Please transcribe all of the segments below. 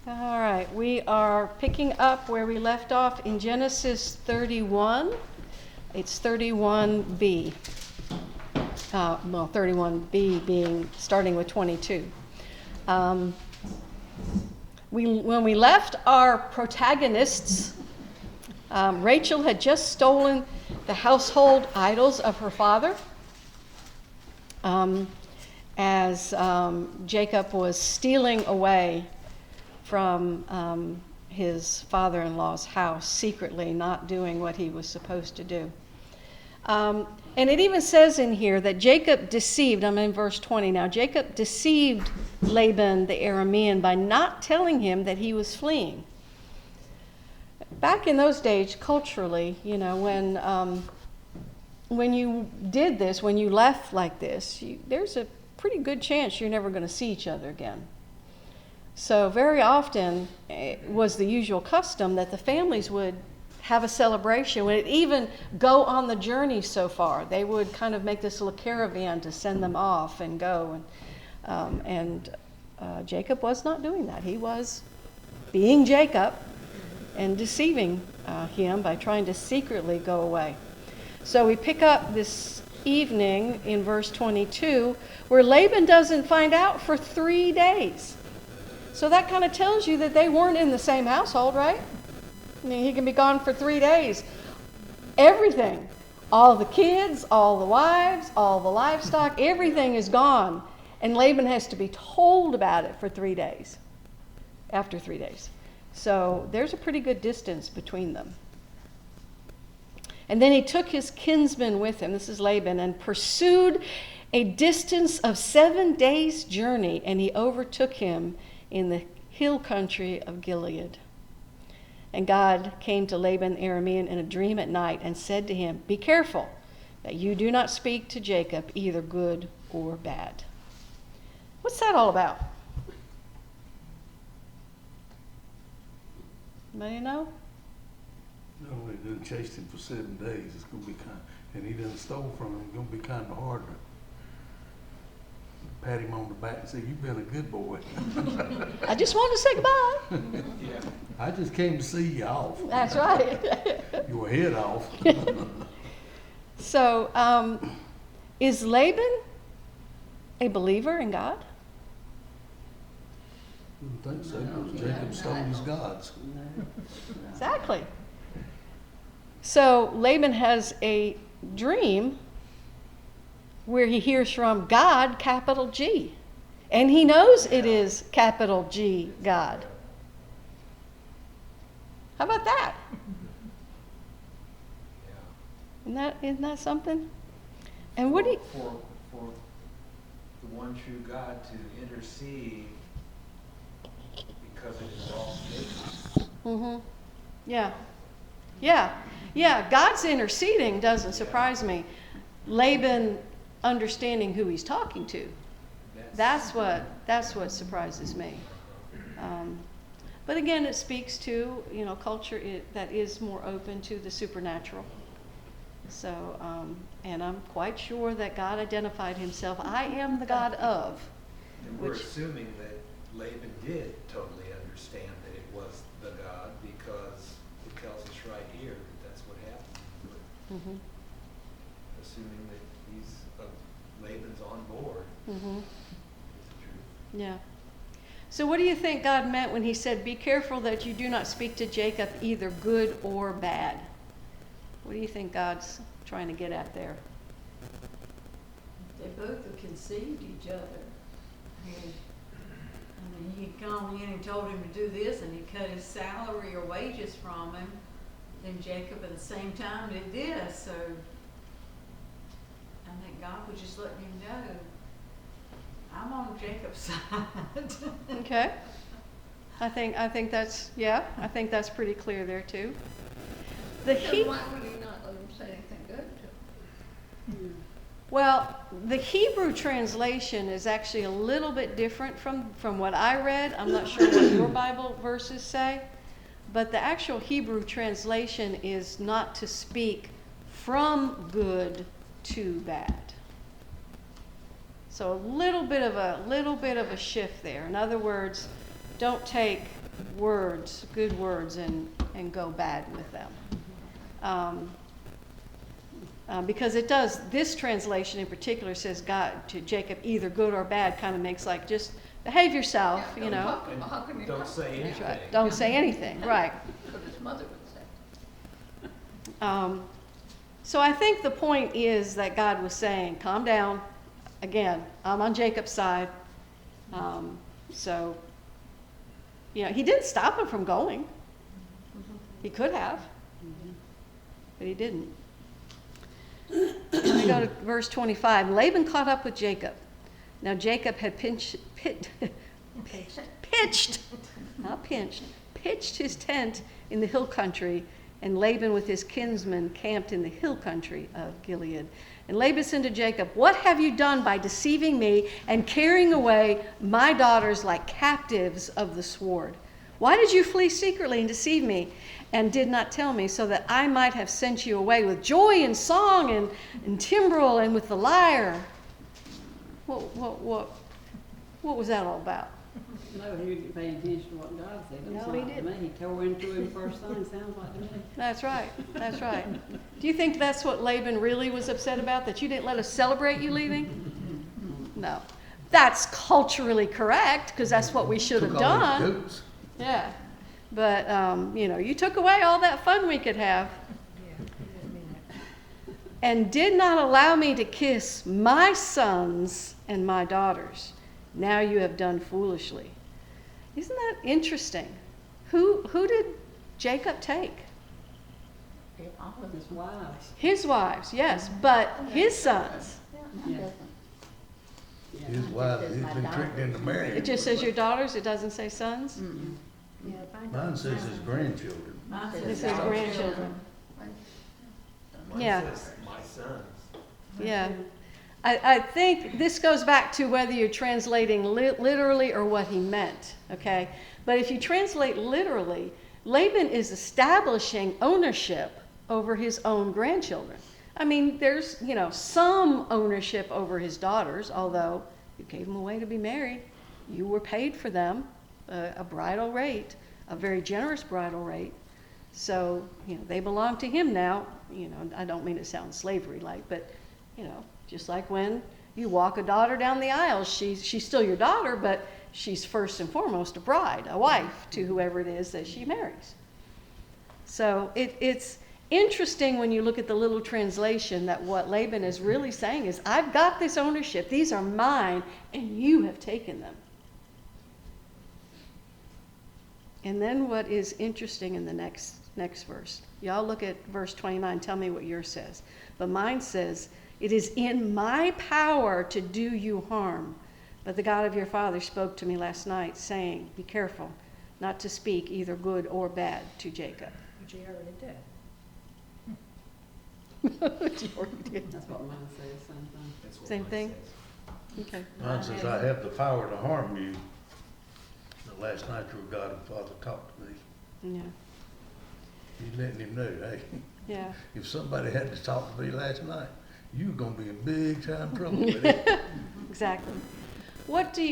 All right, we are picking up where we left off in Genesis 31. It's 31b. 31b being starting with 22. When we left our protagonists, Rachel had just stolen the household idols of her father. As Jacob was stealing away from his father-in-law's house secretly, not doing what he was supposed to do. And it even says in here that Jacob deceived, I'm in verse 20 now, Jacob deceived Laban the Aramean by not telling him that he was fleeing. Back in those days, culturally, when you did this, when you left like this, there's a pretty good chance you're never going to see each other again. So very often it was the usual custom that the families would have a celebration. When it even go on the journey so far, they would kind of make this little caravan to send them off and go. And Jacob was not doing that. He was being Jacob and deceiving him by trying to secretly go away. So we pick up this evening in verse 22, where Laban doesn't find out for 3 days. So that kind of tells you that they weren't in the same household, right? I mean, he can be gone for 3 days. Everything, all the kids, all the wives, all the livestock, everything is gone. And Laban has to be told about it for 3 days, after 3 days. So there's a pretty good distance between them. And then he took his kinsman with him, this is Laban, and pursued a distance of 7 days' journey, and he overtook him in the hill country of Gilead. And God came to Laban the Aramean in a dream at night and said to him, "Be careful that you do not speak to Jacob either good or bad." What's that all about? Anybody know? No, he done chased him for 7 days. It's gonna be and he done stole from him. It's gonna be kind of hard to pat him on the back and say, "You've been a good boy." I just wanted to say goodbye. Yeah. I just came to see you off. That's right. Your head off. So, is Laban a believer in God? I don't think so, because Jacob stole his gods. Exactly. So Laban has a dream where he hears from God, capital G. And he knows it is capital G, God. How about that? Isn't that something? And what do you... For the one true God to intercede because it involves Jacob. Mm-hmm. Yeah. God's interceding doesn't surprise me. Laban understanding who he's talking to. That's what surprises me. But again, it speaks to culture that is more open to the supernatural. So, and I'm quite sure that God identified himself. I am the God of. And we're assuming that Laban did totally understand that it was the God, because it tells us right here that that's what happened. Mm-hmm. Assuming that Laban's on board. Mm-hmm. Is the truth. Yeah. So what do you think God meant when he said, "Be careful that you do not speak to Jacob either good or bad"? What do you think God's trying to get at there? They both have conceived each other. And, he had gone in and told him to do this, and he cut his salary or wages from him. Then Jacob at the same time did this. So I think God was just letting him know, I'm on Jacob's side. Okay. I think that's pretty clear there too. Why would he not let him say anything good to him? Well, the Hebrew translation is actually a little bit different from what I read. I'm not sure what your Bible verses say, but the actual Hebrew translation is not to speak from good to bad. So a little bit of a shift there. In other words, don't take words, good words, and go bad with them. Because it does, this translation in particular says God to Jacob, either good or bad, kind of makes like just behave yourself, you know. How can you Don't talk? say anything. That's right. Don't say anything, right. What his mother would say. So I think the point is that God was saying, calm down. Again, I'm on Jacob's side. So, you know, he didn't stop him from going. He could have, but he didn't. We go to verse 25. Laban caught up with Jacob. Now Jacob had pitched his tent in the hill country, and Laban with his kinsmen camped in the hill country of Gilead. And Laban said to Jacob, what have you done by deceiving me and carrying away my daughters like captives of the sword? Why did you flee secretly and deceive me and did not tell me, so that I might have sent you away with joy and song and timbrel and with the lyre? What was that all about? No, he didn't pay attention to what God said. It No, sounded he to didn't. me. He tore into him first thing, sounds like to me. That's right. That's right. Do you think that's what Laban really was upset about? That you didn't let us celebrate you leaving? No. That's culturally correct, because that's what we should have Took all these done. goats. Yeah. But, you know, you took away all that fun we could have. And did not allow me to kiss my sons and my daughters. Now you have done foolishly. Isn't that interesting? Who did Jacob take? All of His wives. His wives, yes, but his sons. Yeah. Yeah. His wife, he's been tricked into marrying. It just says your daughters, it doesn't say sons? Mm-mm. Mine says his grandchildren. It says grandchildren. Mine Yeah. says my sons. Yeah. I think this goes back to whether you're translating literally or what he meant, okay? But if you translate literally, Laban is establishing ownership over his own grandchildren. I mean, there's, you know, some ownership over his daughters, although you gave them away to be married. You were paid for them a bridal rate, a very generous bridal rate. So, you know, they belong to him now. You know, I don't mean to sound slavery-like, but, you know, just like when you walk a daughter down the aisle, she's still your daughter, but she's first and foremost a bride, a wife to whoever it is that she marries. So it's interesting when you look at the little translation that what Laban is really saying is, I've got this ownership, these are mine, and you have taken them. And then what is interesting in the next verse, y'all look at verse 29, tell me what yours says. But mine says, it is in my power to do you harm. But the God of your father spoke to me last night, saying, be careful not to speak either good or bad to Jacob. Which he already did. You already did. That's what mine says, same thing. That's what Same mine thing? says. Okay. Mine says, I have the power to harm you. The last night your God and Father talked to me. Yeah. He's letting him know, hey, Yeah. if somebody had to talk to me last night, you're gonna be in big time trouble with it. Exactly. What do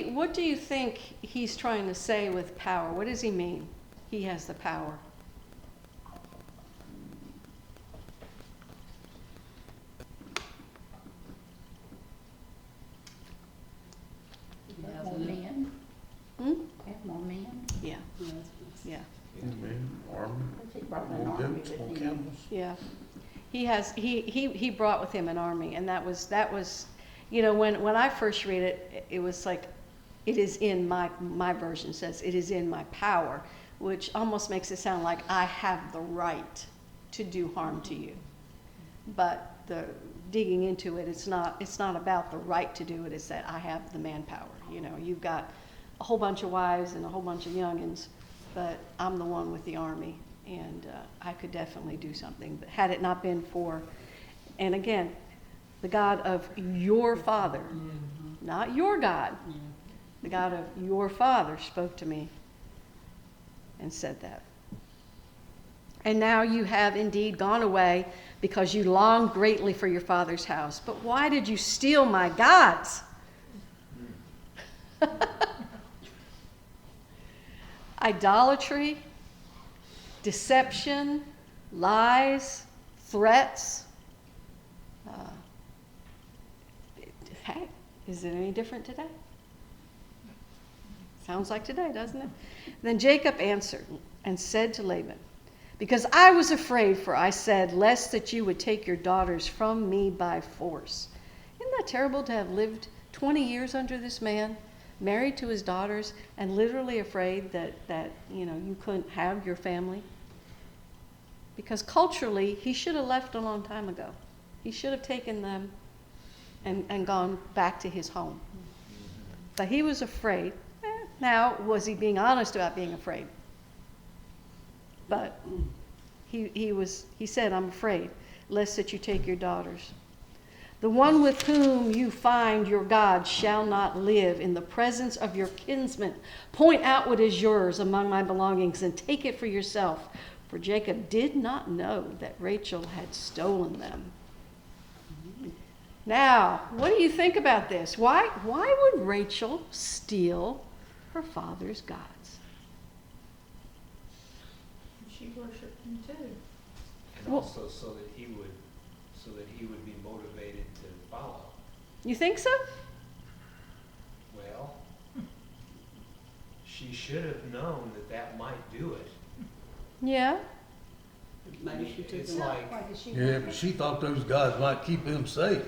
you think he's trying to say with power? What does he mean? He has the power. He has More enough. men, Hmm? have more men. Yeah. Yes. Yeah. Men, army, He brought an more army goats, with more him. camels. Yeah. He brought with him an army, and that was, you know, when I first read it, it was like, it is in my version says, it is in my power, which almost makes it sound like I have the right to do harm to you. But the digging into it, it's not about the right to do it, it's that I have the manpower. You know, you've got a whole bunch of wives and a whole bunch of youngins, but I'm the one with the army, and I could definitely do something. But had it not been for, and again, the God of your father, not your God, Yeah. the God of your father spoke to me and said that. And now you have indeed gone away because you longed greatly for your father's house. But why did you steal my gods? idolatry, deception, lies, threats. Hey, is it any different today? Sounds like today, doesn't it? Then Jacob answered and said to Laban, because I was afraid, for I said, lest that you would take your daughters from me by force. Isn't that terrible to have lived 20 years under this man, married to his daughters, and literally afraid that you couldn't have your family? Because culturally, he should have left a long time ago. He should have taken them and gone back to his home. But he was afraid. Now, was he being honest about being afraid? But he said, I'm afraid, lest that you take your daughters. The one with whom you find your God shall not live in the presence of your kinsmen. Point out what is yours among my belongings and take it for yourself. For Jacob did not know that Rachel had stolen them. Now, what do you think about this? Why would Rachel steal her father's gods? She worshipped him too. And Well- also so that he would be motivated to follow. You think so? Well, she should have known that might do it. Yeah. Maybe she took It's them. like, Yeah, but she thought those guys might keep him safe.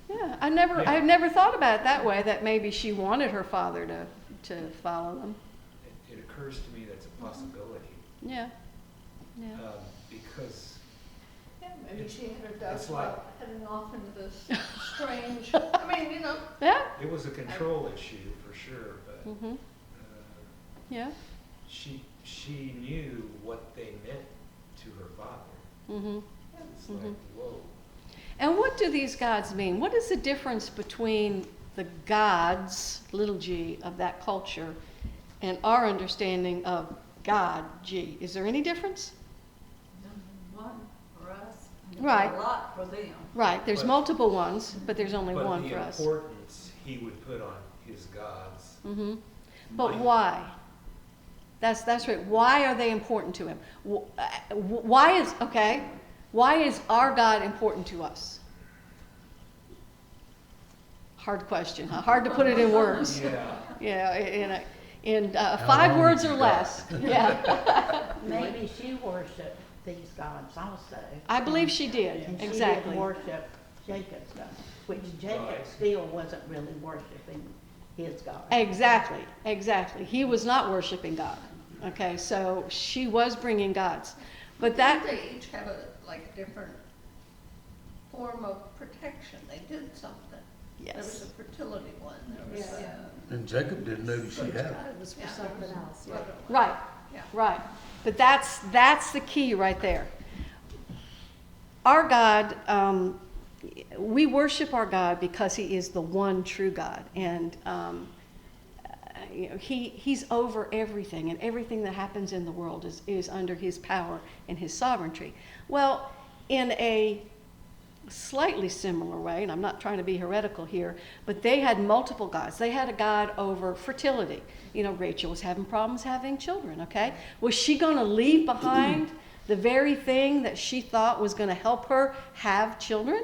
Yeah. I never thought about it that way, that maybe she wanted her father to follow them. it occurs to me that's a possibility. Yeah. Yeah. Because Yeah, maybe she had her It's doubts like- about heading off into this strange, I mean, Yeah. it was a control issue for sure, but Mhm. Yeah. she knew what they meant to her father. Mhm. It's Mhm. like, whoa. And what do these gods mean? What is the difference between the gods, little g, of that culture and our understanding of God, G? Is there any difference? One for us, and Right. a lot for them. Right, there's But- multiple ones, but there's only But one the for us. importance he would put on his gods. Hmm. But might- why? That's right. Why are they important to him? Why is our God important to us? Hard question, huh? Hard to put it in words. Yeah. Yeah, in How 5 long words have or you less. Yeah. Maybe she worshiped these gods also. I believe she did, And she exactly. didn't worship Jacob's God, which Jacob Right. still wasn't really worshiping his God. Exactly. He was not worshiping God. Okay, so she was bringing gods. But that, They each have a different form of protection. They did something. There was yes. a fertility one, there was Yeah. And Jacob didn't know that she had it. It was for something else. Right, Yeah. right. But that's the key right there. Our God, we worship our God because He is the one true God, and He's over everything, and everything that happens in the world is under His power and His sovereignty. Well, in a slightly similar way, and I'm not trying to be heretical here, but they had multiple gods. They had a god over fertility. Rachel was having problems having children, okay? Was she going to leave behind the very thing that she thought was going to help her have children?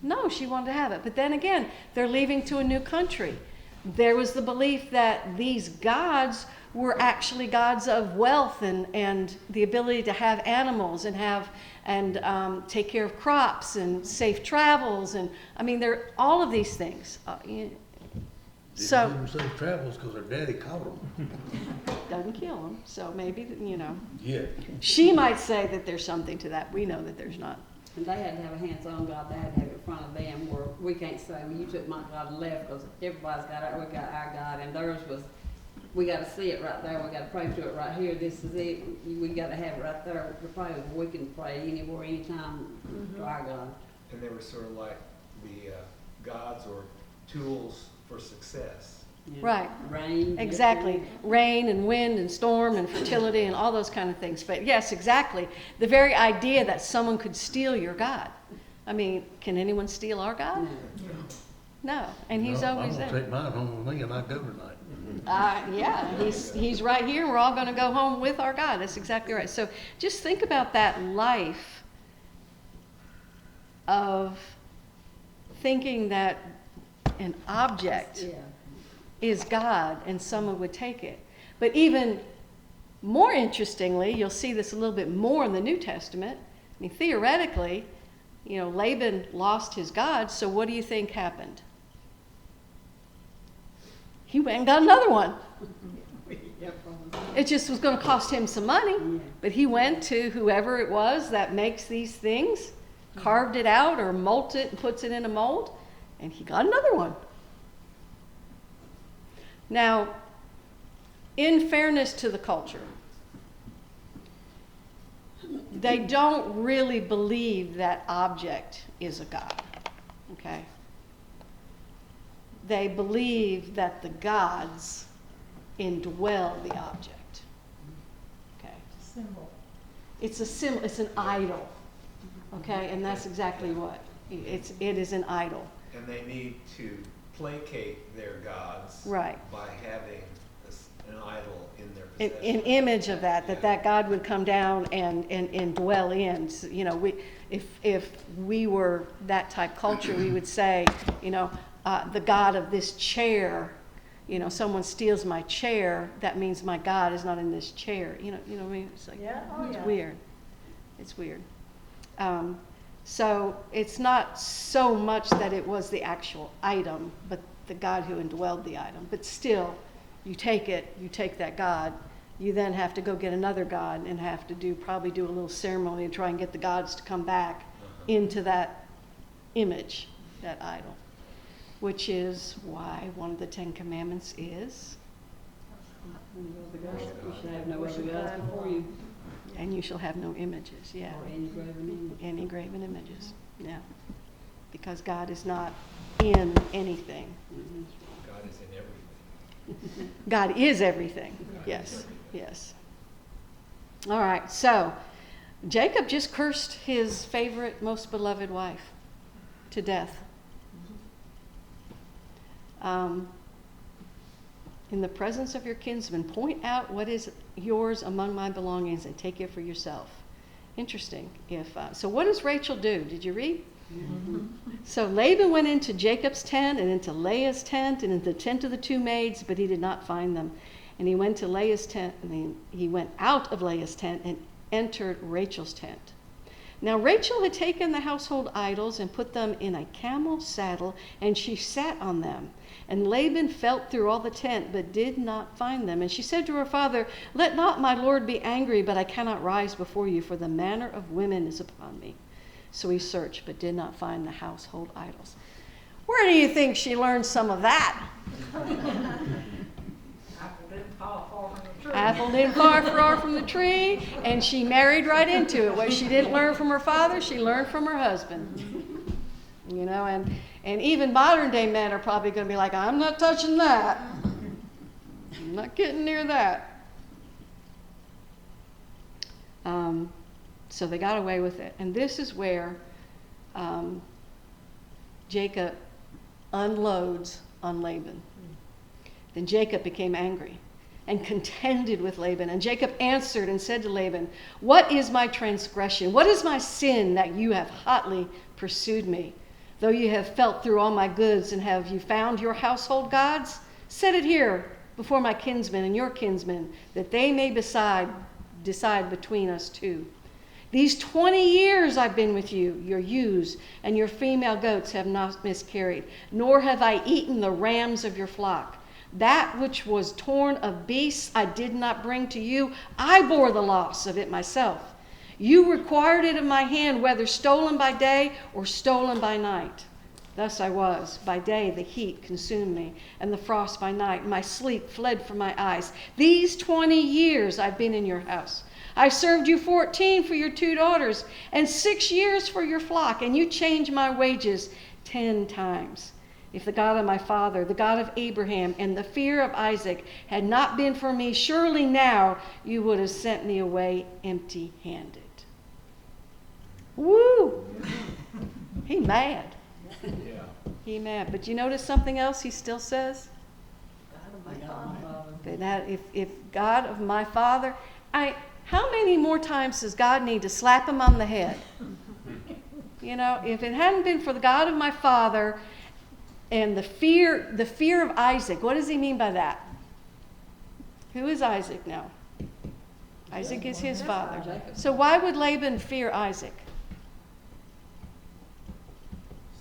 No, she wanted to have it. But then again, they're leaving to a new country. There was the belief that these gods were actually gods of wealth and the ability to have animals and take care of crops and safe travels, and they're all of these things. So Didn't give them safe travels because her daddy caught them. doesn't kill them. So maybe Yeah. she might say that there's something to that. We know that there's not. And they had to have a hands-on God, they had to have it in front of them, where we can't say, well, you took my God and left, because everybody's got we got our God, and theirs was, we gotta see it right there, we gotta pray to it right here, this is it, we gotta have it right there to pray. We can pray anywhere, anytime to our God. And they were sort of like the gods or tools for success. Yeah. Right. Rain. Exactly. Rain and wind and storm and fertility and all those kind of things. But yes, exactly. The very idea that someone could steal your God. Can anyone steal our God? No. No. And He's No, always I'm there. gonna take mine home with me and I go tonight. Yeah, he's right here, and we're all going to go home with our God. That's exactly right. So just think about that life of thinking that an object Yeah. is God and someone would take it. But even more interestingly, you'll see this a little bit more in the New Testament. I mean, theoretically, Laban lost his God, so what do you think happened? He went and got another one. It just was going to cost him some money, but he went to whoever it was that makes these things, carved it out or molds it and puts it in a mold, and he got another one. Now, in fairness to the culture, they don't really believe that object is a god, okay? They believe that the gods indwell the object, okay? Symbol. It's a symbol, it's an idol, okay? And that's exactly what, it is an idol. And they need to placate their gods Right. by having an idol in their possession. An image of that God would come down and dwell in. So, if we were that type culture, we would say, the God of this chair, someone steals my chair, that means my God is not in this chair. You know what I mean? It's like, it's weird. It's weird. So it's not so much that it was the actual item, but the God who indwelled the item. But still, you take that God, you then have to go get another God and have to probably do a little ceremony and try and get the gods to come back into that image, that idol. Which is why one of the 10 Commandments is, You should have no other gods before you. and you shall have no images, yeah. Or any graven image. Any graven images, yeah. Because God is not in anything. God is in everything. God is everything. Yes, yes. All right, so Jacob just cursed his favorite, most beloved wife to death. In the presence of your kinsmen, point out what is yours among my belongings and take it for yourself. Interesting. So what does Rachel do? Did you read? Mm-hmm. So Laban went into Jacob's tent and into Leah's tent and into the tent of the two maids, but he did not find them. And he went to Leah's tent, and he went out of Leah's tent and entered Rachel's tent. Now Rachel had taken the household idols and put them in a camel saddle, and she sat on them. And Laban felt through all the tent, but did not find them. And she said to her father, "Let not my lord be angry, but I cannot rise before you, for the manner of women is upon me." So he searched, but did not find the household idols. Where do you think she learned some of that? Apple didn't fall far from the tree. Apple didn't fall far from the tree, and she married right into it. What she didn't learn from her father, she learned from her husband. And even modern day men are probably going to be like, "I'm not touching that. I'm not getting near that." So they got away with it. And this is where Jacob unloads on Laban. Then Jacob became angry and contended with Laban. And Jacob answered and said to Laban, "What is my transgression? What is my sin that you have hotly pursued me? Though you have felt through all my goods, and have you found your household gods? Set it here before my kinsmen and your kinsmen, that they may decide between us two. These 20 years I've been with you. Your ewes and your female goats have not miscarried, nor have I eaten the rams of your flock. That which was torn of beasts I did not bring to you. I bore the loss of it myself. You required it of my hand, whether stolen by day or stolen by night. Thus I was. By day the heat consumed me, and the frost by night. My sleep fled from my eyes. These 20 years I've been in your house. I served you 14 for your 2 daughters, and 6 years for your flock, and you changed my wages 10 times. If the God of my father, the God of Abraham, and the fear of Isaac had not been for me, surely now you would have sent me away empty-handed." Woo! He mad. Yeah. He mad. But you notice something else he still says? God of my God of my father. Okay, that if God of my father, how many more times does God need to slap him on the head? You know, if it hadn't been for the God of my father and the fear of Isaac, what does he mean by that? Who is Isaac now? Isaac is his father. So why would Laban fear Isaac?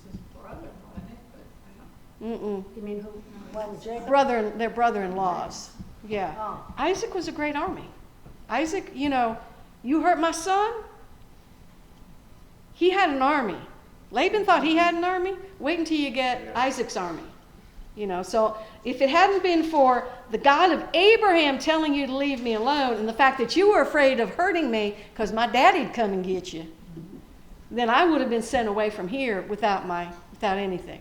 It's his brother, wasn't it? But I don't. Mm-mm. You mean who, well, Jacob? They're brother-in-laws. Yeah. Oh. Isaac was a great army. Isaac, you know, you hurt my son? He had an army. Laban thought he had an army. Wait until you get Isaac's army. You know, so if it hadn't been for the God of Abraham telling you to leave me alone and the fact that you were afraid of hurting me because my daddy'd come and get you, then I would have been sent away from here without anything.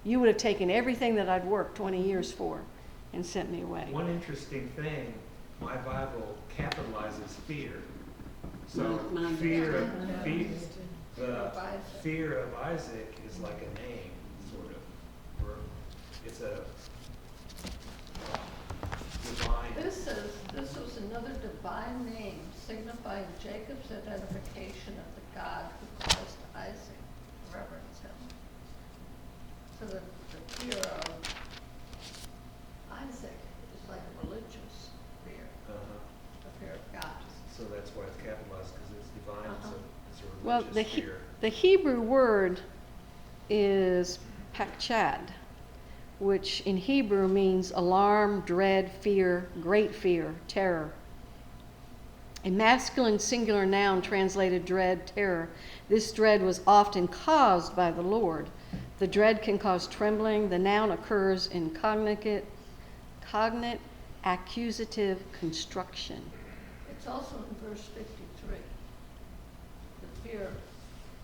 You would have taken everything that I'd worked 20 years for and sent me away. One interesting thing, my Bible capitalizes fear. So Mine fear of, Yeah. the fear of Isaac is like a name, sort of. Or it's a divine. This was another divine name signifying Jacob's identification of the God who caused Isaac to reverence him. So the fear of Isaac is like a religious fear, Uh-huh. the fear of God. So that's why it's capitalized, because it's divine, it's a Well, religious fear. the Hebrew word is pakchad, which in Hebrew means alarm, dread, fear, great fear, terror. A masculine singular noun translated dread, terror. This dread was often caused by the Lord. The dread can cause trembling. The noun occurs in cognate accusative construction. It's also in verse 53.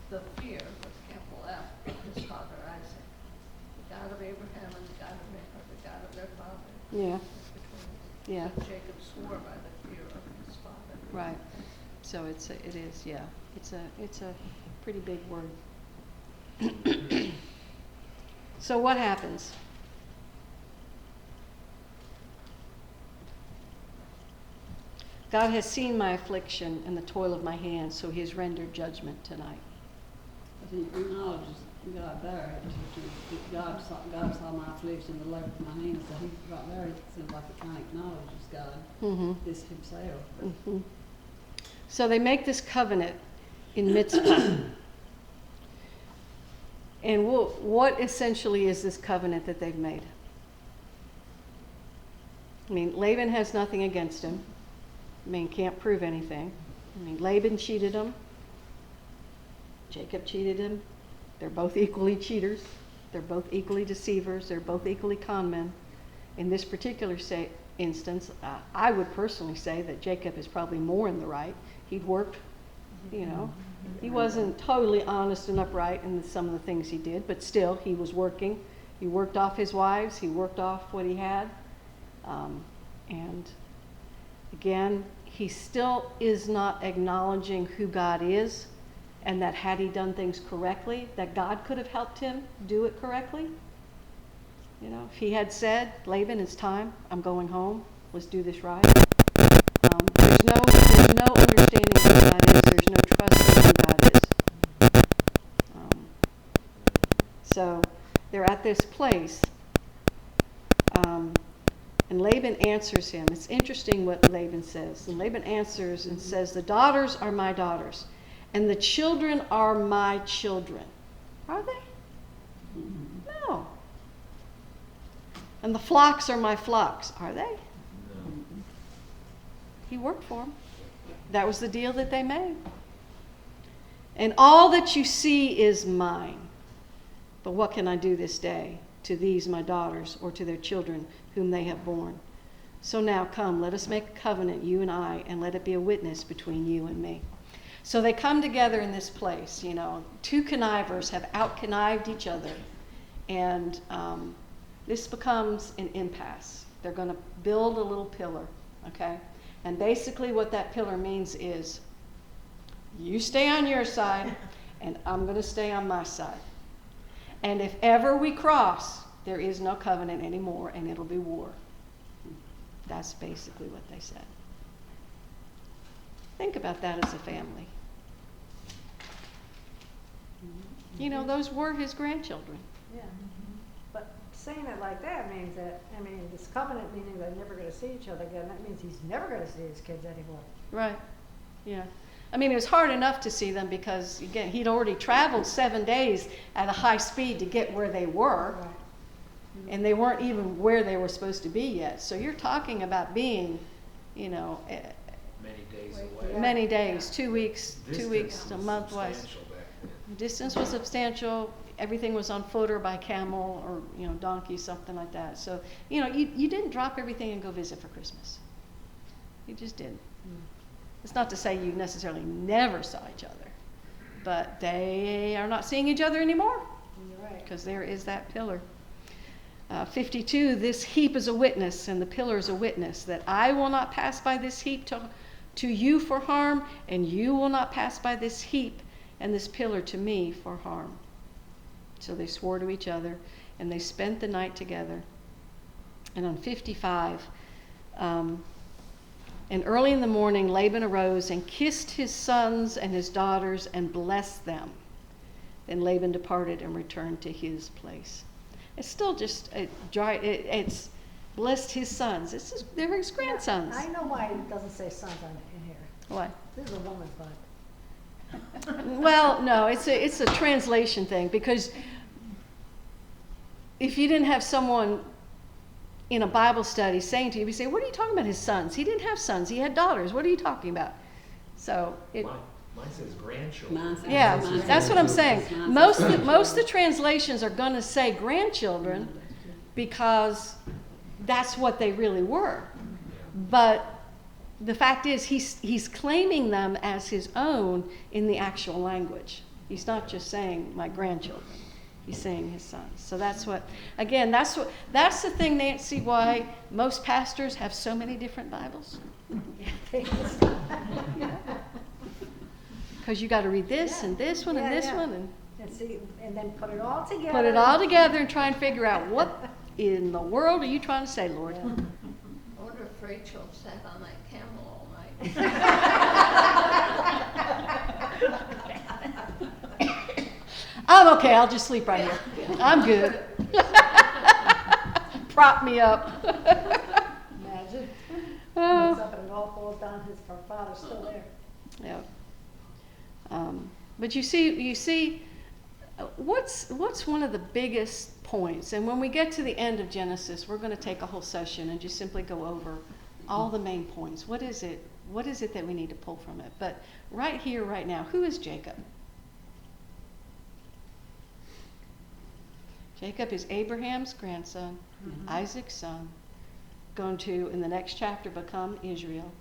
The fear with capital F of his father Isaac. The God of Abraham and the God of Nahor, the God of their father. Yeah, Between yeah, that Jacob swore by the fear of his father. right. So it is, yeah. It's a pretty big word. So what happens? God has seen my affliction and the toil of my hands, so he has rendered judgment tonight. But he acknowledges God there. God saw my affliction, the labor of my hands, so he right there, it seems like it kind of acknowledges God, Mm-hmm. this himself. But Mm-hmm. So they make this covenant in Mitzvah. And what essentially is this covenant that they've made? I mean, Laban has nothing against him. I mean, can't prove anything. I mean, Laban cheated him. Jacob cheated him. They're both equally cheaters. They're both equally deceivers. They're both equally con men. In this particular instance, I would personally say that Jacob is probably more in the right. He'd worked, you know. He wasn't totally honest and upright in some of the things he did, but still, he was working. He worked off his wives. He worked off what he had. And again, he still is not acknowledging who God is, and that had he done things correctly, that God could have helped him do it correctly. You know, if he had said, Laban, it's time, I'm going home, let's do this right. There's no understanding of who God is, there's no trust in who God is. So they're at this place, and Laban answers him. It's interesting what Laban says. And Laban answers and says, the daughters are my daughters, and the children are my children. Are they? No. And the flocks are my flocks. Are they? No. He worked for them. That was the deal that they made. And all that you see is mine. But what can I do this day to these my daughters, or to their children whom they have borne? So now come, let us make a covenant, you and I, and let it be a witness between you and me. So they come together in this place, you know. Two connivers have out-connived each other. And this becomes an impasse. They're going to build a little pillar, okay? And basically what that pillar means is, you stay on your side, and I'm going to stay on my side. And if ever we cross, there is no covenant anymore, and it'll be war. That's basically what they said. Think about that as a family. You know, those were his grandchildren. Yeah. But saying it like that means that, I mean, this covenant meaning they're never gonna see each other again, that means he's never gonna see his kids anymore. Right. Yeah. I mean, it was hard enough to see them because, again, he'd already traveled 7 days at a high speed to get where they were. Right. And they weren't even where they were supposed to be yet. So you're talking about being, Many days away. Yeah. many days, 2 weeks, Distance 2 weeks, a was month was. substantial back then. Distance was substantial. Everything was on foot or by camel or, donkey, something like that. So, you didn't drop everything and go visit for Christmas. You just didn't. It's not to say you necessarily never saw each other, but they are not seeing each other anymore You're right. because there is that pillar. 52, this heap is a witness and the pillar is a witness that I will not pass by this heap to you for harm, and you will not pass by this heap and this pillar to me for harm. So they swore to each other, and they spent the night together. And on 55, and early in the morning, Laban arose and kissed his sons and his daughters and blessed them. Then Laban departed and returned to his place. It's still just it's blessed his sons. They're his grandsons. I know why it doesn't say sons in here. What? This is a woman's Bible. Well, no, it's a translation thing, because if you didn't have someone in a Bible study saying to you, you say, "What are you talking about? His sons? He didn't have sons. He had daughters. What are you talking about?" So Mine says grandchildren. Mine says- yeah, mine that's what I'm says- saying. mine Most says- of the translations are going to say grandchildren because that's what they really were. But the fact is, he's claiming them as his own in the actual language. He's not just saying my grandchildren. He's saying his sons. So that's the thing, Nancy, why most pastors have so many different Bibles. Because you got to read this and this one and Yeah, this yeah. one And see, and then put it all together. put it all together and try and figure out what in the world are you trying to say, Lord? Yeah. I wonder if Rachel sat on that camel all night. I'm okay. I'll just sleep right here. I'm good. Prop me up. Imagine. Oh. Wakes up and it all falls down, her father's still there. Yeah. But you see, what's one of the biggest points? And when we get to the end of Genesis, we're going to take a whole session and just simply go over all the main points. What is it? What is it that we need to pull from it? But right here, right now, who is Jacob? Jacob is Abraham's grandson, Isaac's son, going to, in the next chapter, become Israel,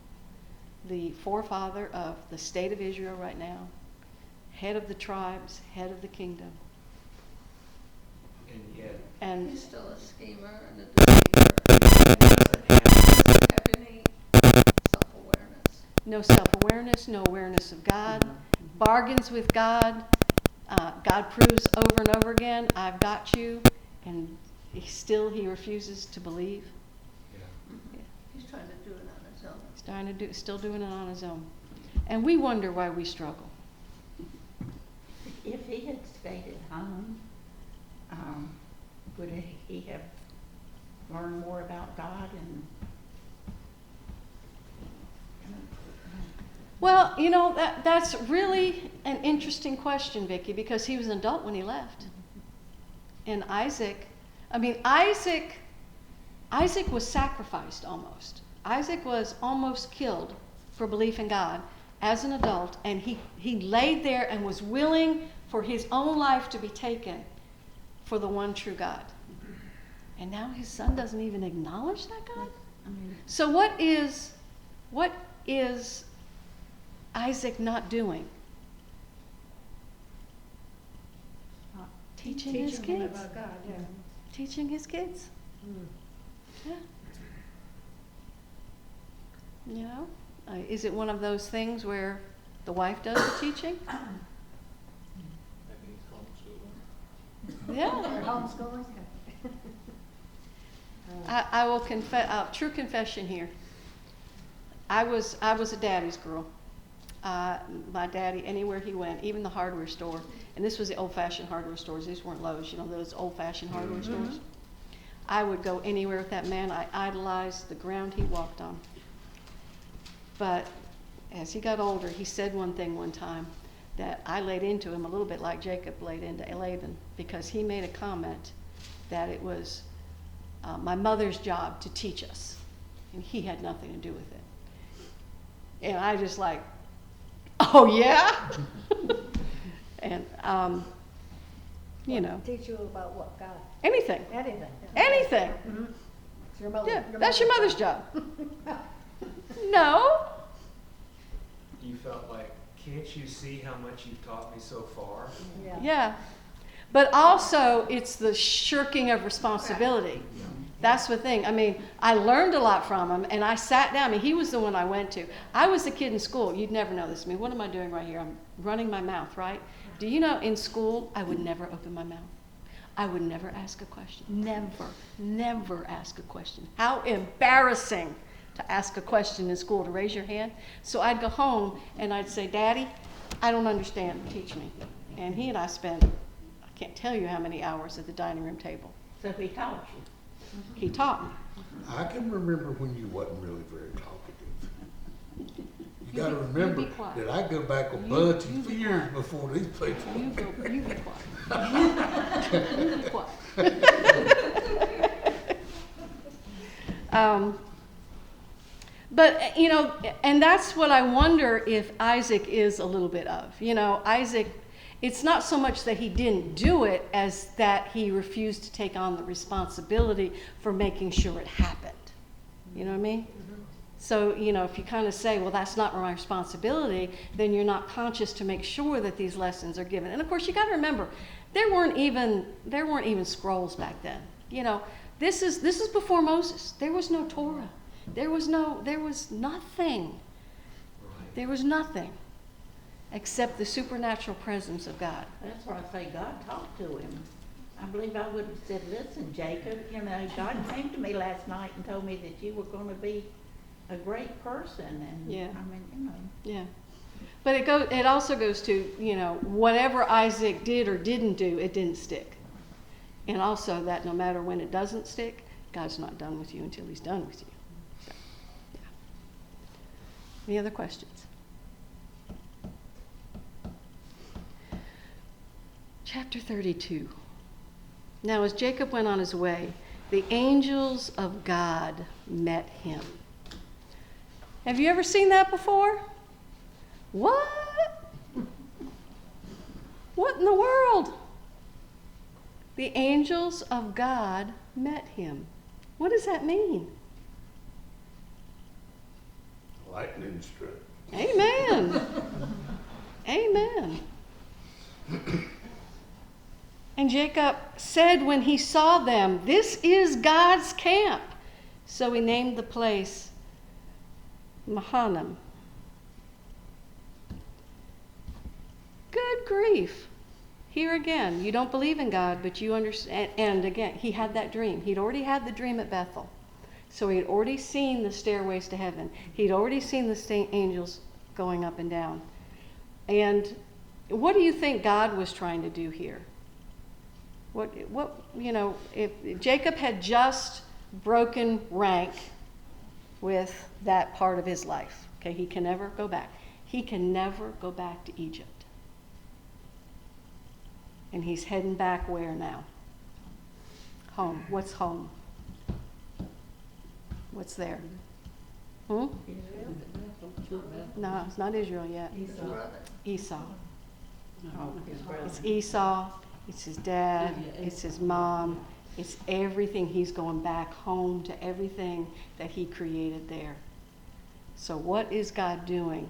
the forefather of the state of Israel right now, head of the tribes, head of the kingdom. And yet, And He's still a schemer and a deceiver. Doesn't have any self-awareness. no self-awareness, no awareness of God, bargains with God. God proves over and over again, I've got you, and he refuses to believe. yeah. He's trying to do it on his own. He's still doing it on his own. And we wonder why we struggle. If he had stayed at home, would he have learned more about God and? Well, that's really an interesting question, Vicki, because he was an adult when he left. And Isaac was sacrificed almost. Isaac was almost killed for belief in God as an adult, and he laid there and was willing for his own life to be taken for the one true God. And now his son doesn't even acknowledge that God? So what is Isaac not doing? Teaching his Teaching him kids. about God, yeah. Teaching his kids. Mm. Yeah. Is it one of those things where the wife does the teaching? Maybe he's homeschooling. They're Yeah. homeschooling? I will confess, true confession here. I was a daddy's girl. My daddy, anywhere he went, even the hardware store, and this was the old-fashioned hardware stores. These weren't Lowe's, you know, those old-fashioned hardware stores. I would go anywhere with that man. I idolized the ground he walked on. But as he got older, he said one thing one time that I laid into him a little bit like Jacob laid into Laban, because he made a comment that it was my mother's job to teach us, and he had nothing to do with it. And I just like, oh yeah? And, you know, Teach you about what, God? anything, Anything. anything. It's your mother. Yeah, that's your mother's job. No. You felt like, can't you see how much you've taught me so far? Yeah. But also, it's the shirking of responsibility. That's the thing. I mean, I learned a lot from him, and I sat down. I mean, he was the one I went to. I was the kid in school. You'd never know this. I mean, what am I doing right here? I'm running my mouth, right? Do you know, in school, I would never open my mouth. I would never ask a question. Never ask a question. How embarrassing to ask a question in school, to raise your hand. So I'd go home, and I'd say, Daddy, I don't understand. Teach me. And he and I spent, I can't tell you how many hours at the dining room table. So he taught you. He taught me. I can remember when you wasn't really very talkative. You gotta be remember quiet. that I go back a You bunch be of years before these people. You be quiet. You be quiet. But, you know, and that's what I wonder if Isaac is a little bit of. You know, Isaac, it's not so much that he didn't do it as that he refused to take on the responsibility for making sure it happened. You know what I mean? So, you know, if you kind of say, well, that's not my responsibility, then you're not conscious to make sure that these lessons are given. And of course, you got to remember, there weren't even scrolls back then. You know, this is before Moses. There was no Torah. There was nothing. There was nothing except the supernatural presence of God. That's why I say God talked to him. I believe I would have said, listen, Jacob, you know, God came to me last night and told me that you were going to be a great person. And Yeah. I mean, you know. Yeah. But it also goes to, you know, whatever Isaac did or didn't do, it didn't stick. And also that no matter when it doesn't stick, God's not done with you until he's done with you. So, yeah. Any other questions? Chapter 32. Now as Jacob went on his way, the angels of God met him. Have you ever seen that before? What? What in the world? The angels of God met him. What does that mean? Lightning struck. Amen. Amen. And Jacob said when he saw them, "This is God's camp." So he named the place Mahanaim. Good grief. Here again, you don't believe in God, but you understand. And again, he had that dream. He'd already had the dream at Bethel. So he had already seen the stairways to heaven. He'd already seen the angels going up and down. And what do you think God was trying to do here? What you know, if Jacob had just broken rank with that part of his life, okay, he can never go back. He can never go back to Egypt. And he's heading back where now? Home. What's home? What's there? Hmm? No, it's not Israel yet. Esau. It's Esau. It's his dad. It's his mom. It's everything. He's going back home to everything that he created there. So what is God doing?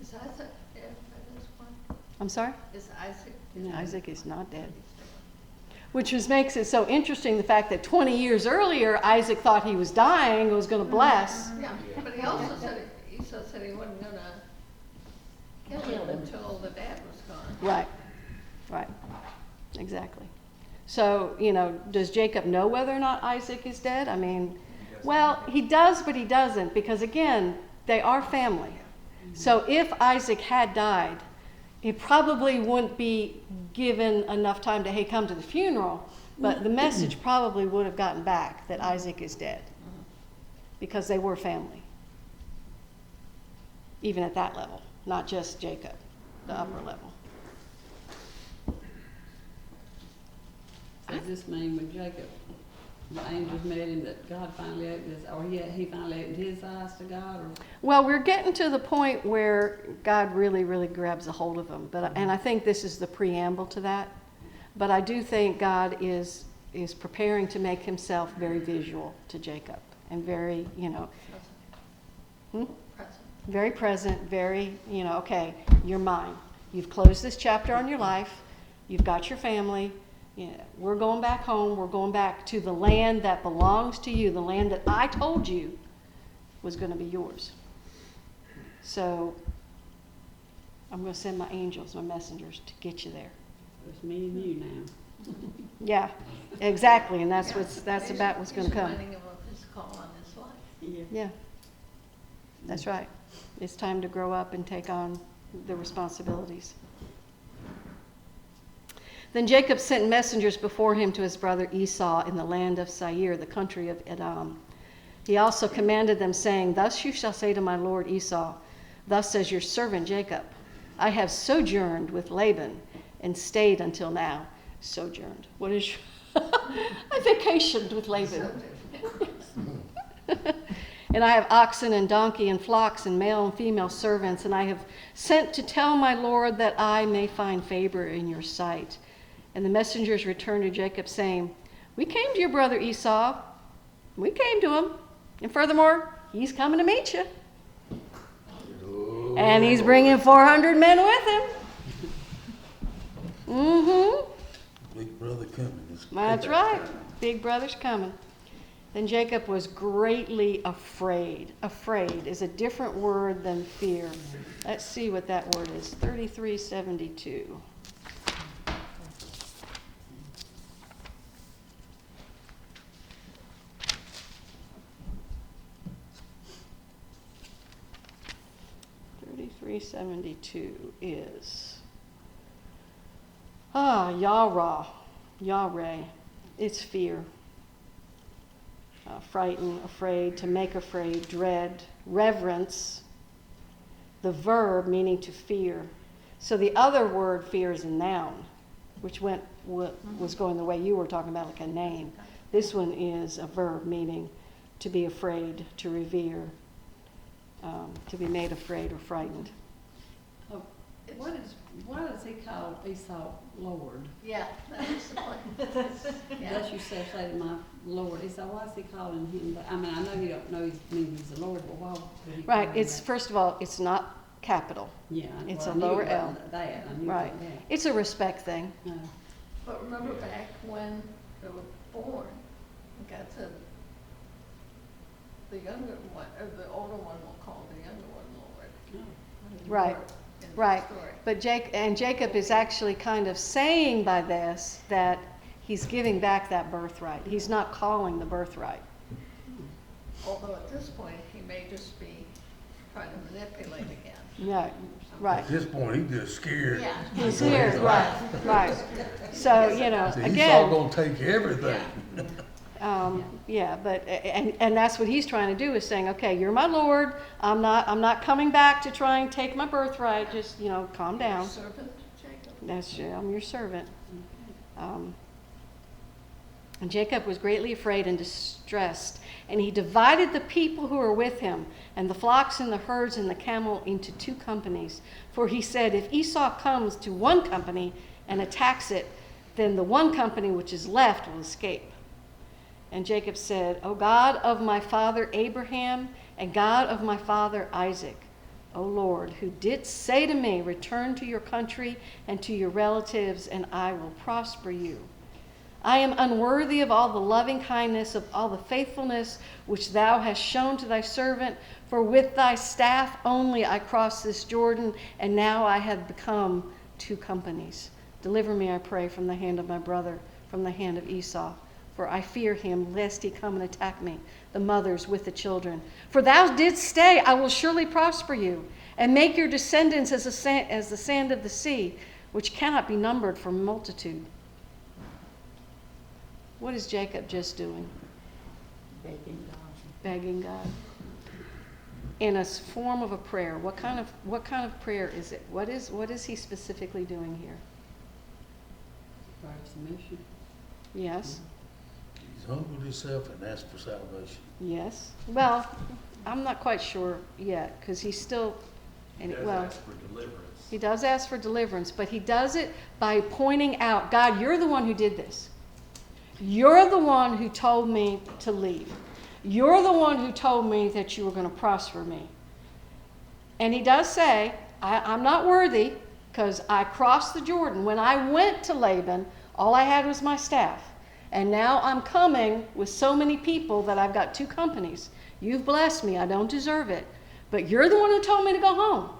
Is Isaac dead by this point? I'm sorry? Is Isaac? Isaac is not dead. Which makes it so interesting, the fact that 20 years earlier, Isaac thought he was dying and was going to bless. Yeah, but he also said, Esau said he wasn't going to kill him until the dad was gone. Right, right, exactly. So, does Jacob know whether or not Isaac is dead? I mean, He doesn't. well, he does, but he doesn't, because again, they are family. So if Isaac had died, he probably wouldn't be given enough time to, hey, come to the funeral, but the message probably would have gotten back that Isaac is dead, because they were family. Even at that level, not just Jacob, the upper level. So does this mean when Jacob, the angels met him, that God finally opened his, or he finally opened his eyes to God, or? Well, we're getting to the point where God really, really grabs a hold of him. And I think this is the preamble to that. But I do think God is preparing to make himself very visual to Jacob and very, Present. very present, very, okay, you're mine. You've closed this chapter on your life. You've got your family. We're going back home. We're going back to the land that belongs to you, the land that I told you was going to be yours. So I'm going to send my angels, my messengers, to get you there. It's me and you now. Yeah, exactly, and that's He's- about what's going to He's come. reminding him of his call on his life. Yeah. Yeah, that's right. It's time to grow up and take on the responsibilities. Then Jacob sent messengers before him to his brother Esau in the land of Seir, the country of Edom. He also commanded them, saying, "Thus you shall say to my lord Esau, thus says your servant Jacob, I have sojourned with Laban and stayed until now." Sojourned. What is your... I vacationed with Laban. "And I have oxen and donkey and flocks and male and female servants, and I have sent to tell my lord that I may find favor in your sight." And the messengers returned to Jacob, saying, "We came to your brother Esau. We came to him. And furthermore, he's coming to meet you. And he's bringing 400 men with him." Mm-hmm. Big brother coming. That's right. Big brother's coming. Then Jacob was greatly afraid. Afraid is a different word than fear. Let's see what that word is. 3372. is Yahweh. It's fear. Frighten, afraid, to make afraid, dread, reverence. The verb meaning to fear. So the other word, fear, is a noun, which was going the way you were talking about, like a name. This one is a verb meaning to be afraid, to revere, to be made afraid or frightened. Oh, why does he call Esau Lord? Yeah, that was the point. Yeah. Thus you say to my Lord Esau. Why is he calling him that? I mean, I know you don't know he's the Lord, but why would he call Right. him It's that? first of all, it's not capital. Yeah. it's well, a I knew lower it L. wasn't that. I knew Right. that. It's a respect thing. No. But remember back when they were born, God said, the younger one, or the older one will call the younger one Lord. No. Right. Lord in the Right. story. But Jacob is actually kind of saying by this that he's giving back that birthright. He's not calling the birthright. Although at this point, he may just be trying to manipulate again. No. Right. At this point, he just scared. Yeah. He's scared. Right. Right. So, So Esau again, gonna take everything. yeah, but and that's what he's trying to do, is saying, okay, you're my Lord. I'm not coming back to try and take my birthright. Just calm down. Servant Jacob. I'm your servant. And Jacob was greatly afraid and distressed, and he divided the people who were with him, and the flocks and the herds and the camel, into 2 companies. For he said, if Esau comes to one company and attacks it, then the one company which is left will escape. And Jacob said, O God of my father Abraham, and God of my father Isaac, O Lord, who didst say to me, return to your country and to your relatives, and I will prosper you. I am unworthy of all the loving kindness, of all the faithfulness which thou hast shown to thy servant, for with thy staff only I crossed this Jordan, and now I have become 2 companies. Deliver me, I pray, from the hand of my brother, from the hand of Esau. For I fear him, lest he come and attack me, the mothers with the children. For thou didst say, I will surely prosper you, and make your descendants as the sand of the sea, which cannot be numbered for multitude. What is Jacob just doing? Begging God. In a form of a prayer. What kind of prayer is it? What is he specifically doing here? Prayer of submission. Yes. He's humbled himself and asked for salvation. Yes. Well, I'm not quite sure yet, because he's still, He does ask for deliverance. he does ask for deliverance, but he does it by pointing out, God, you're the one who did this. You're the one who told me to leave. You're the one who told me that you were going to prosper me. And he does say, I'm not worthy, because I crossed the Jordan. When I went to Laban, all I had was my staff. And now I'm coming with so many people that I've got 2 companies. You've blessed me. I don't deserve it. But you're the one who told me to go home.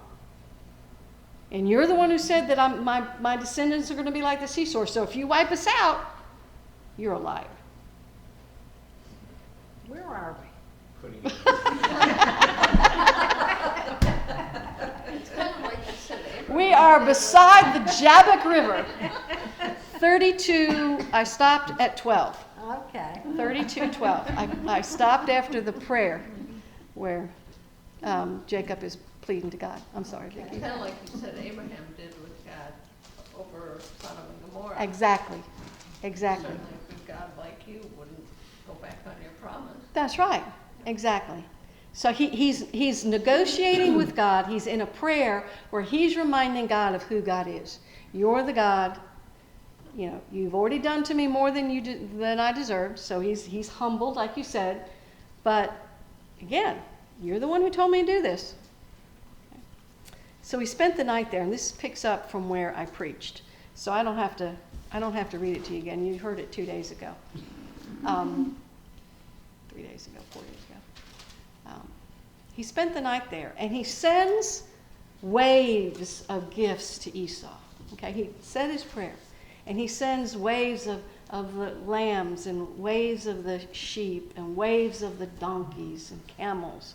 And you're the one who said that my descendants are going to be like the seashore. So if you wipe us out, you're a liar. Where are we? Putting it It's kind of like you said, Abraham. We are beside the Jabbok River. 32, I stopped at 12. Okay. 32:12. I stopped after the prayer where Jacob is pleading to God. I'm sorry, It's Vicki. kind of like you said Abraham did with God over Sodom and Gomorrah. Exactly. Exactly. Certainly if God like you wouldn't go back on your promise. That's right. Exactly. So he's negotiating with God. He's in a prayer where he's reminding God of who God is. You're the God. You know, you've already done to me more than I deserved. So he's humbled, like you said. But again, you're the one who told me to do this. So we spent the night there, and this picks up from where I preached. So I don't have to read it to you again. You heard it 2 days ago. 3 days ago, 4 days ago. He spent the night there, and he sends waves of gifts to Esau. Okay, he said his prayer, and he sends waves of the lambs, and waves of the sheep, and waves of the donkeys and camels,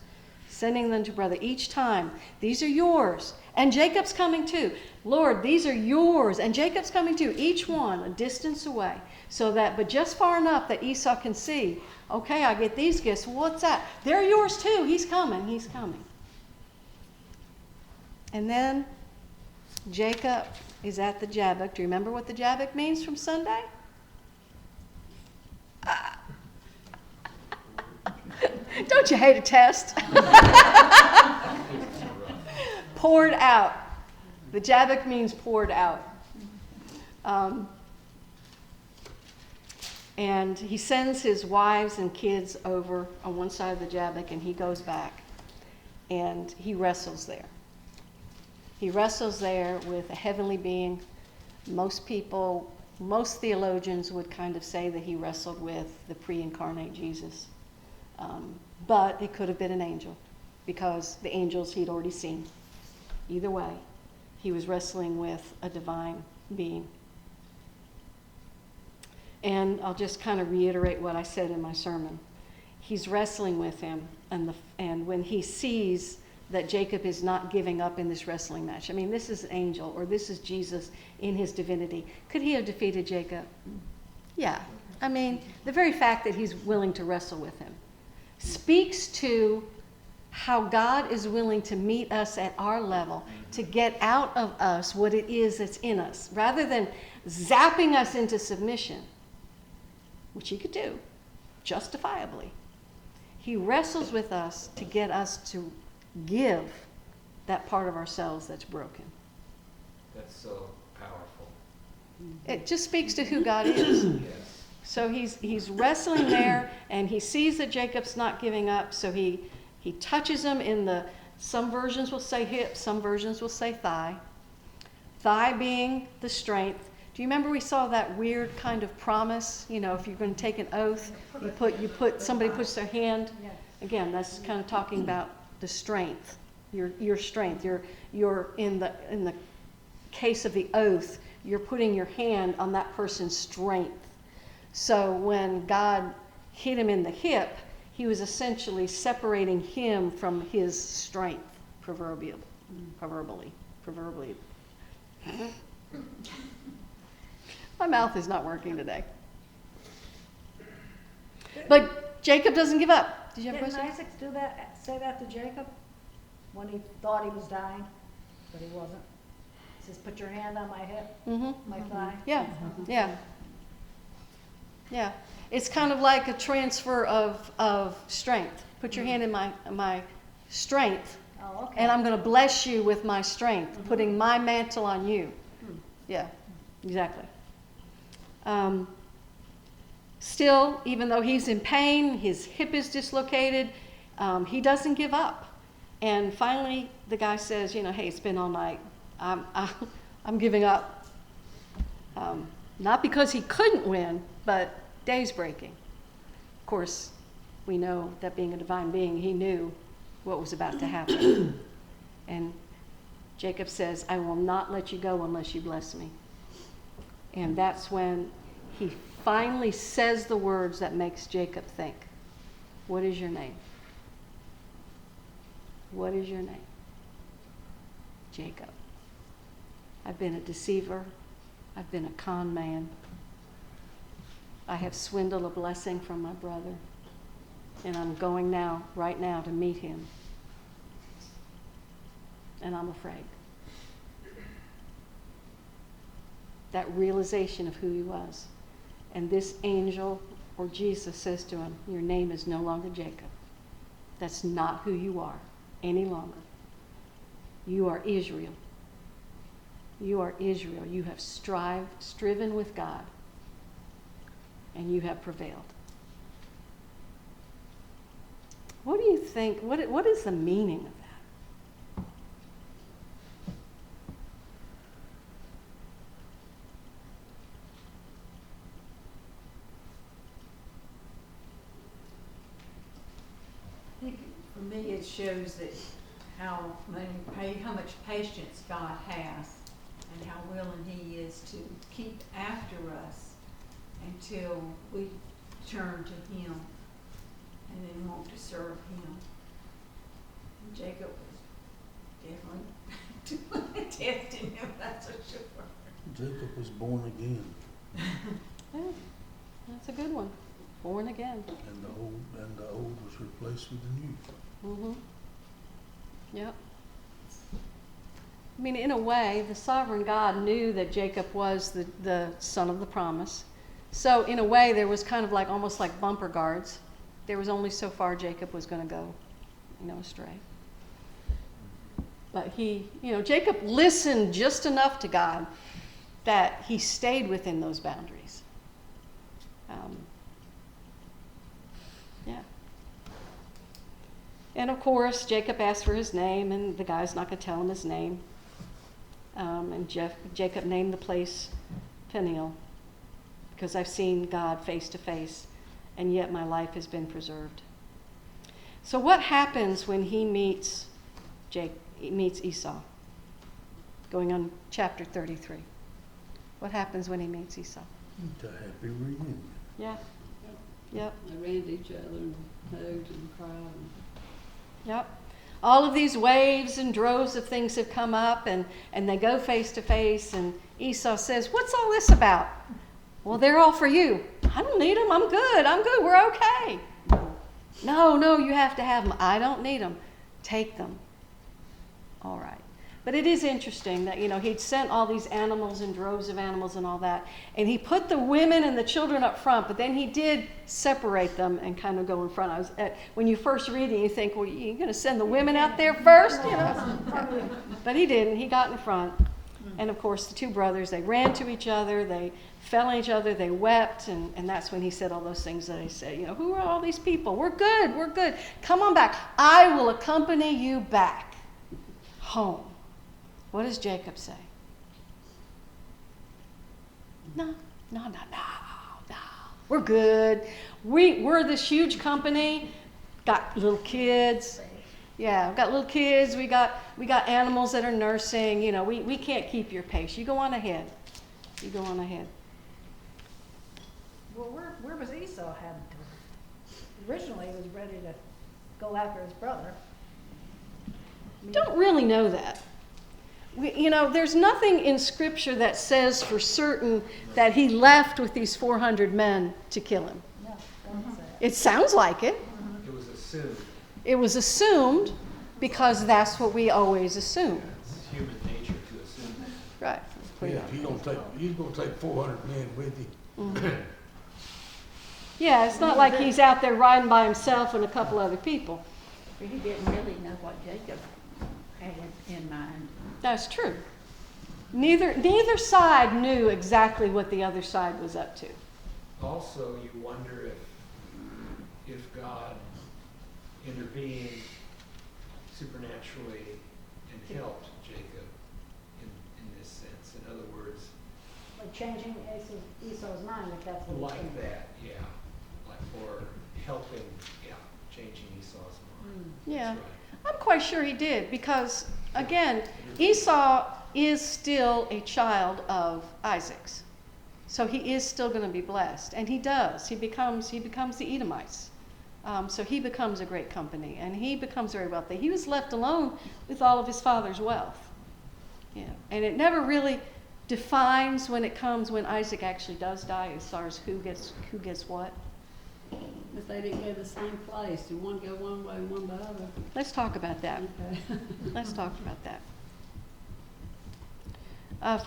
sending them to brother each time. These are yours, and Jacob's coming too. Lord, these are yours, and Jacob's coming too. Each one a distance away, but just far enough that Esau can see. Okay, I get these gifts. What's that? They're yours too. He's coming. He's coming. And then Jacob is at the Jabbok. Do you remember what the Jabbok means from Sunday? Don't you hate a test? Poured out. The Jabbok means poured out. And he sends his wives and kids over on one side of the Jabbok, and he goes back, and he wrestles there. He wrestles there with a heavenly being. Most theologians would kind of say that he wrestled with the pre-incarnate Jesus. But it could have been an angel, because the angels he'd already seen. Either way, he was wrestling with a divine being. And I'll just kind of reiterate what I said in my sermon. He's wrestling with him, and when he sees that Jacob is not giving up in this wrestling match. I mean, this is an angel, or this is Jesus in his divinity. Could he have defeated Jacob? Yeah. I mean, the very fact that he's willing to wrestle with him speaks to how God is willing to meet us at our level, to get out of us what it is that's in us, rather than zapping us into submission, which he could do, justifiably. He wrestles with us to get us to give that part of ourselves that's broken. That's so powerful. It just speaks to who God is. Yes. So he's wrestling there, and he sees that Jacob's not giving up, so he touches him in some versions will say hip, some versions will say thigh. Thigh being the strength. Do you remember we saw that weird kind of promise? You know, if you're going to take an oath, somebody puts their hand. Again, that's kind of talking about the strength, your strength. You're in the case of the oath, you're putting your hand on that person's strength. So when God hit him in the hip, he was essentially separating him from his strength, proverbially. My mouth is not working today. But Jacob doesn't give up. Did you have a Didn't question? Isaac say that to Jacob when he thought he was dying, but he wasn't? He says, "Put your hand on my hip, Mm-hmm. my thigh." Yeah, yeah. Yeah. It's kind of like a transfer of strength. Put your hand in my strength, Oh, okay. and I'm going to bless you with my strength, putting my mantle on you. Yeah, exactly. Still, even though he's in pain, his hip is dislocated, he doesn't give up. And finally, the guy says, hey, it's been all night. I'm giving up. Not because he couldn't win, but day's breaking. Of course, we know that being a divine being, he knew what was about to happen. And Jacob says, I will not let you go unless you bless me. And that's when he finally says the words that makes Jacob think. What is your name? What is your name? Jacob. I've been a deceiver. I've been a con man. I have swindled a blessing from my brother. And I'm going right now, to meet him. And I'm afraid. That realization of who he was. And this angel, or Jesus, says to him, your name is no longer Jacob. That's not who you are any longer. You are Israel. You are Israel. You have striven with God, and you have prevailed. What do you think? What is the meaning of that? I think for me it shows that how much patience God has and how willing He is to keep after us until we turn to Him and then want to serve Him. And Jacob was definitely testing him, that's for sure. Jacob was born again, Yeah, that's a good one. Born again. and the old was replaced with the new. Mm-hmm. Yep. I mean, in a way, the sovereign God knew that Jacob was the son of the promise. So, in a way, there was kind of like almost like bumper guards. There was only so far Jacob was going to go, astray. But Jacob listened just enough to God that he stayed within those boundaries. Yeah. And of course, Jacob asked for his name, and the guy's not going to tell him his name. And Jacob named the place Peniel, because I've seen God face to face, and yet my life has been preserved. So what happens when he meets Esau? Going on chapter 33. What happens when he meets Esau? It's a happy reunion. Yeah. Yep. They ran to each other and hugged and cried. Yep. All of these waves and droves of things have come up, and they go face to face, and Esau says, what's all this about? Well, they're all for you. I don't need them. I'm good. We're okay. No, you have to have them. I don't need them. Take them. All right. But it is interesting that, he'd sent all these animals and droves of animals and all that, and he put the women and the children up front, but then he did separate them and kind of go in front. When you first read it, you think, well, you're going to send the women out there first? But he didn't. He got in front. And, of course, the two brothers, they ran to each other, they fell on each other, they wept, and that's when he said all those things that he said. Who are all these people? We're good. Come on back. I will accompany you back home. What does Jacob say? No. We're good. We're this huge company. Got little kids. Yeah, we've got little kids. We got animals that are nursing. We can't keep your pace. You go on ahead. well, where was Esau headed to? Originally, he was ready to go after his brother. Don't really know that. There's nothing in Scripture that says for certain that he left with these 400 men to kill him. No, doesn't say it. It sounds like it. It was assumed, It was assumed because that's what we always assume. it's human nature to assume that. Right. Yeah, he's gonna take 400 men with him. Yeah, it's not like he's out there riding by himself and a couple other people. He didn't really know what Jacob had in mind. That's true. Neither side knew exactly what the other side was up to. Also, you wonder if God intervened supernaturally and helped Jacob in this sense. In other words, Like changing Esau's mind, if that's what he's like saying. that, yeah, like or helping, yeah, changing Esau's mind. Yeah. That's right. I'm quite sure he did because, again, Esau is still a child of Isaac's. So he is still going to be blessed. And he does. He becomes the Edomites. So he becomes a great company and he becomes very wealthy. He was left alone with all of his father's wealth. Yeah. And it never really defines when Isaac actually does die as far as who gets what. But they didn't go the same place. Did one go one way and one the other? Let's talk about that. Okay. Let's talk about that.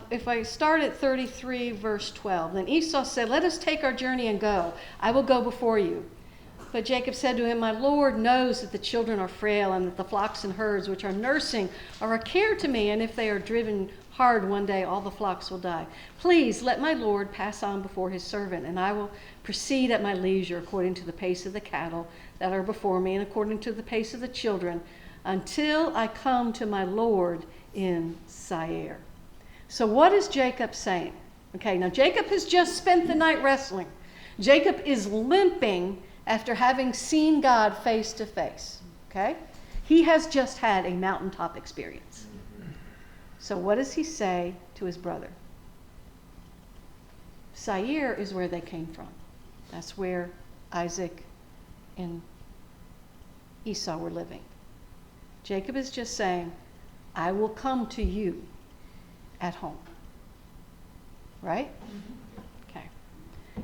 If I start at 33, verse 12, then Esau said, "Let us take our journey and go. I will go before you." But Jacob said to him, "My Lord knows that the children are frail and that the flocks and herds which are nursing are a care to me, and if they are driven hard one day, all the flocks will die. Please let my Lord pass on before his servant, and I will proceed at my leisure according to the pace of the cattle that are before me and according to the pace of the children until I come to my Lord in Seir." So what is Jacob saying? Okay, now Jacob has just spent the night wrestling. Jacob is limping after having seen God face to face. Okay? He has just had a mountaintop experience. So what does he say to his brother? Seir is where they came from. That's where Isaac and Esau were living. Jacob is just saying, "I will come to you at home." Right? Okay.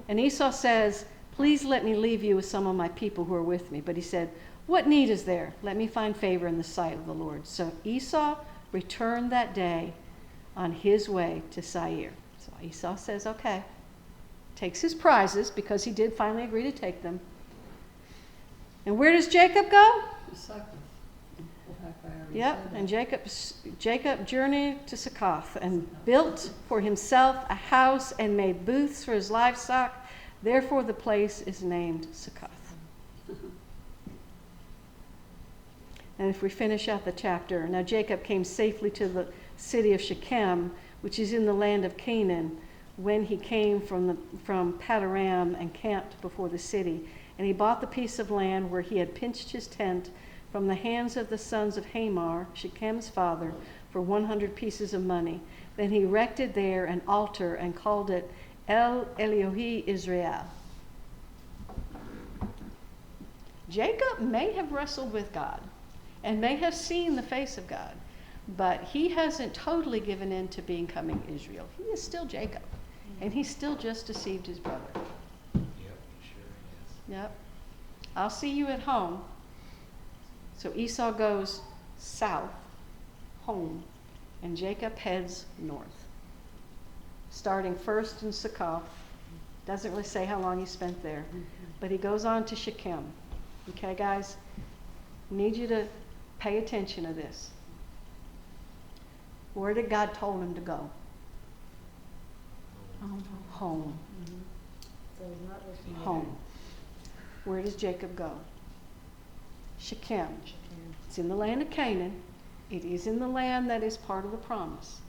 And Esau says, "Please let me leave you with some of my people who are with me." But he said, "What need is there? Let me find favor in the sight of the Lord." So Esau returned that day on his way to Seir. So Esau says, okay, takes his prizes because he did finally agree to take them. And where does Jacob go? Succoth. Yep, and Jacob journeyed to Succoth and built for himself a house and made booths for his livestock. Therefore the place is named Succoth. And if we finish out the chapter, now Jacob came safely to the city of Shechem, which is in the land of Canaan, when he came from Paddan and camped before the city. And he bought the piece of land where he had pitched his tent from the hands of the sons of Hamor, Shechem's father, for 100 pieces of money. Then he erected there an altar and called it El Elohi Israel. Jacob may have wrestled with God and may have seen the face of God, but he hasn't totally given in to becoming Israel. He is still Jacob, and he still just deceived his brother. Yep, sure is. Yep. I'll see you at home. So Esau goes south, home, and Jacob heads north. Starting first in Succoth. Doesn't really say how long he spent there, but he goes on to Shechem. Okay, guys? I need you to pay attention to this. Where did God told him to go? Home. So he's not listening. Home. Where does Jacob go? Shechem. It's in the land of Canaan. It is in the land that is part of the promise,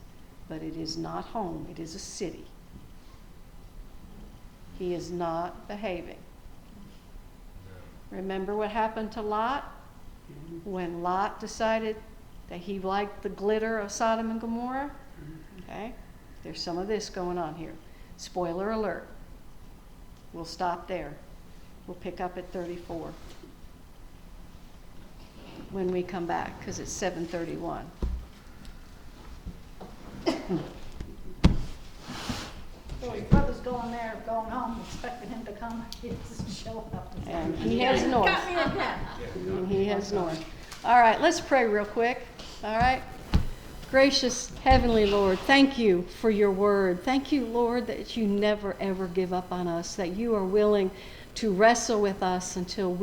but it is not home. It is a city. He is not behaving. Remember what happened to Lot? When Lot decided that he liked the glitter of Sodom and Gomorrah? Okay? There's some of this going on here. Spoiler alert. We'll stop there. We'll pick up at 34 when we come back, because it's 7:31. So his brother's going there, going home, expecting him to come, he doesn't show up. And he heads north. Got me again. And he heads north. All right, let's pray real quick. All right. Gracious Heavenly Lord, thank you for your word. Thank you, Lord, that you never, ever give up on us, that you are willing to wrestle with us till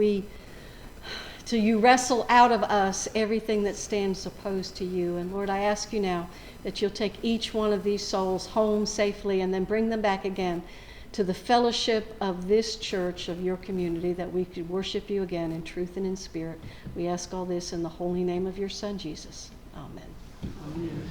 you wrestle out of us everything that stands opposed to you. And Lord, I ask you now that you'll take each one of these souls home safely and then bring them back again to the fellowship of this church, of your community, that we could worship you again in truth and in spirit. We ask all this in the holy name of your Son, Jesus. Amen. Amen.